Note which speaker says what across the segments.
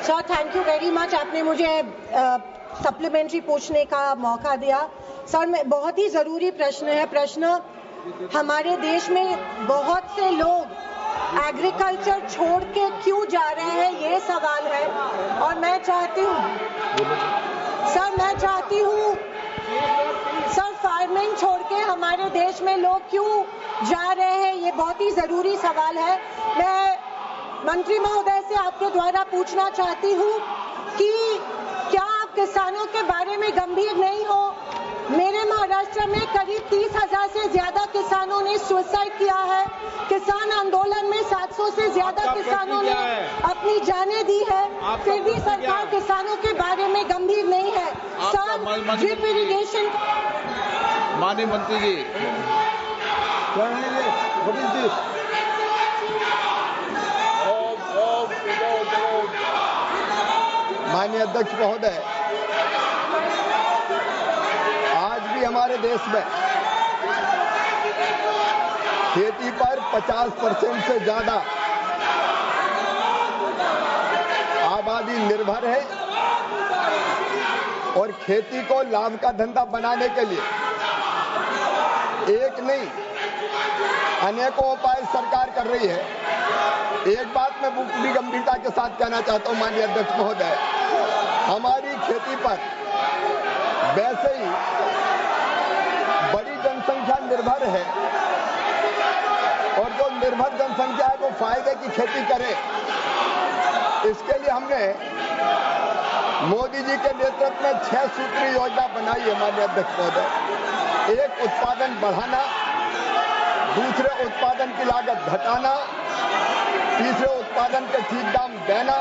Speaker 1: Sir, thank you very much. आपने मुझे supplementary पूछने का मौका दिया। सर, बहुत ही ज़रूरी प्रश्न है। प्रश्न हमारे देश में बहुत से लोग एग्रीकल्चर छोड़ के क्यों जा रहे हैं, ये सवाल है। और मैं चाहती हूँ सर, फार्मिंग छोड़ के हमारे देश में लोग क्यों जा रहे हैं, ये बहुत ही ज़रूरी सवाल है। मैं मंत्री महोदय से आपके द्वारा पूछना चाहती हूँ कि क्या आप किसानों के बारे में गंभीर नहीं हो? मेरे महाराष्ट्र में करीब 30,000 से ज्यादा किसानों ने सुसाइड किया है। किसान आंदोलन में 700 से ज्यादा किसानों ने अपनी जानें दी है, फिर भी सरकार किसानों के बारे में गंभीर नहीं है। Sir, drip irrigation.
Speaker 2: माननीय मंत्री जी,
Speaker 3: माननीय अध्यक्ष महोदय, आज भी हमारे देश में खेती पर 50% से ज्यादा आबादी निर्भर है और खेती को लाभ का धंधा बनाने के लिए एक नहीं अनेकों उपाय सरकार कर रही है। एक बात मैं पूरी गंभीरता के साथ कहना चाहता हूं माननीय अध्यक्ष महोदय, हमारी खेती पर वैसे ही बड़ी जनसंख्या निर्भर है और जो निर्भर जनसंख्या है वो फायदे की खेती करे। इसके लिए हमने मोदी जी के नेतृत्व में 6 सूत्री योजना बनाई है माननीय अध्यक्ष महोदय। एक, उत्पादन बढ़ाना, दूसरे, उत्पादन की लागत घटाना, तीसरे, उत्पादन के ठीक दाम देना,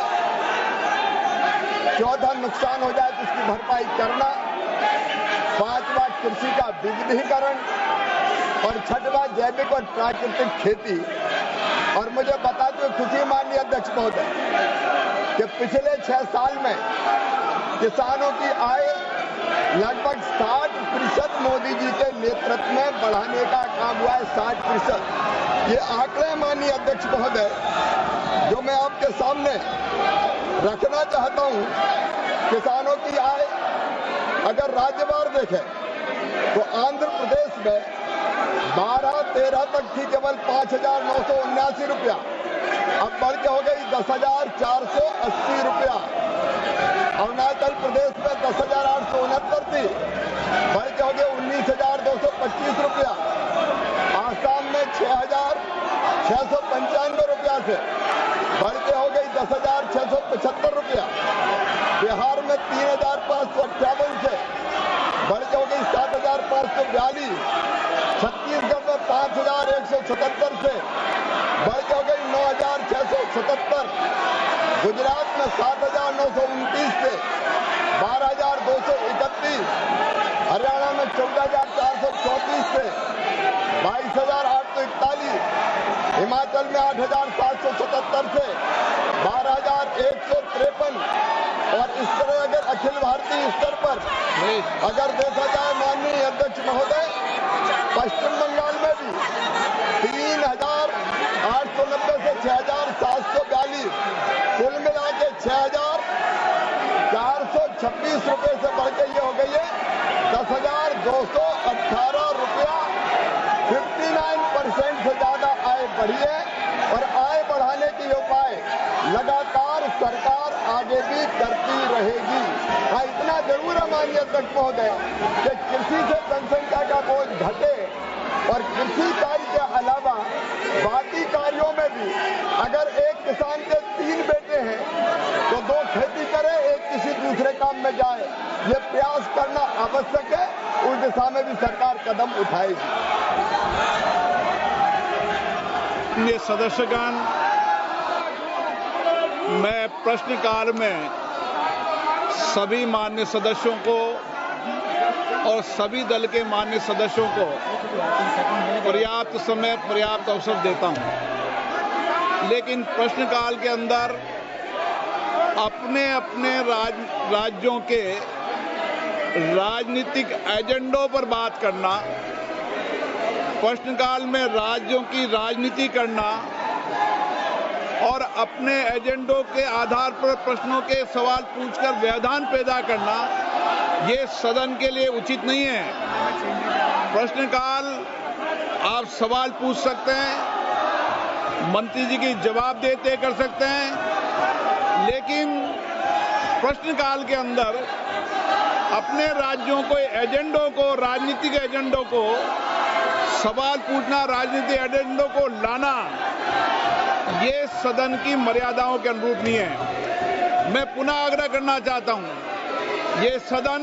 Speaker 3: चौथा, नुकसान हो जाए तो उसकी भरपाई करना, पांचवा, कृषि का विविधीकरण और छठवां, जैविक और प्राकृतिक खेती। और मुझे बताते हुए खुशी माननीय अध्यक्ष महोदय कि पिछले 6 साल में किसानों की आय लगभग 60% मोदी जी के नेतृत्व में बढ़ाने का काम हुआ है। 60%। ये आंकड़े माननीय अध्यक्ष महोदय जो मैं आपके सामने रखना चाहता हूं। किसानों की आय अगर राज्यवार देखें तो आंध्र प्रदेश में 12-13 तक थी केवल 5,979 रुपया, अब बढ़ के हो गई 10,480 रुपया। अरुणाचल प्रदेश में 10,869 थी, बढ़ के हो गई 19,225 रुपया। आसाम में 6,695 रुपया से बढ़ के हो गई 10,675 रुपया। बिहार में 3,558 से बढ़ के हो गई 7,542। छत्तीसगढ़ में 5,177 से बढ़ के हो गई 9,677। गुजरात में 7,929 से 12,231। हरियाणा में 14,434 से 22,841। हिमाचल में 8,777 से 12,153। और इस तरह अगर अखिल भारतीय स्तर पर अगर देखा जाए माननीय अध्यक्ष महोदय, पश्चिम बंगाल में भी 3,890 से 6,742, कुल मिला के 6,426 रुपये से बढ़ के ये हो गई है 10,218 रुपया। 59% से ज्यादा आय बढ़ी है और आय बढ़ाने के उपाय लगातार सरकार आगे भी करती रहेगी। हाँ, इतना जरूर है माननीय अध्यक्ष महोदय कि कृषि से जनसंख्या का बोझ घटे और कृषि कार्य के अलावा बाकी कार्यों में भी अगर एक किसान के 3 बेटे हैं तो 2 खेती करे, एक किसी दूसरे काम में जाए। ये प्रयास करना आवश्यक है, उस दिशा में भी सरकार कदम उठाएगी।
Speaker 2: ये सदस्यगण, मैं प्रश्नकाल में सभी मान्य सदस्यों को और सभी दल के मान्य सदस्यों को पर्याप्त समय, पर्याप्त अवसर देता हूं, लेकिन प्रश्नकाल के अंदर अपने अपने राज्यों के राजनीतिक एजेंडों पर बात करना, प्रश्नकाल में राज्यों की राजनीति करना और अपने एजेंडों के आधार पर प्रश्नों के सवाल पूछकर व्यवधान पैदा करना ये सदन के लिए उचित नहीं है। प्रश्नकाल आप सवाल पूछ सकते हैं, मंत्री जी की जवाब देते कर सकते हैं, लेकिन प्रश्नकाल के अंदर अपने राज्यों को एजेंडों को, राजनीतिक एजेंडों को सवाल पूछना, राजनीतिक एजेंडों को लाना, ये सदन की मर्यादाओं के अनुरूप नहीं है। मैं पुनः आग्रह करना चाहता हूं, ये सदन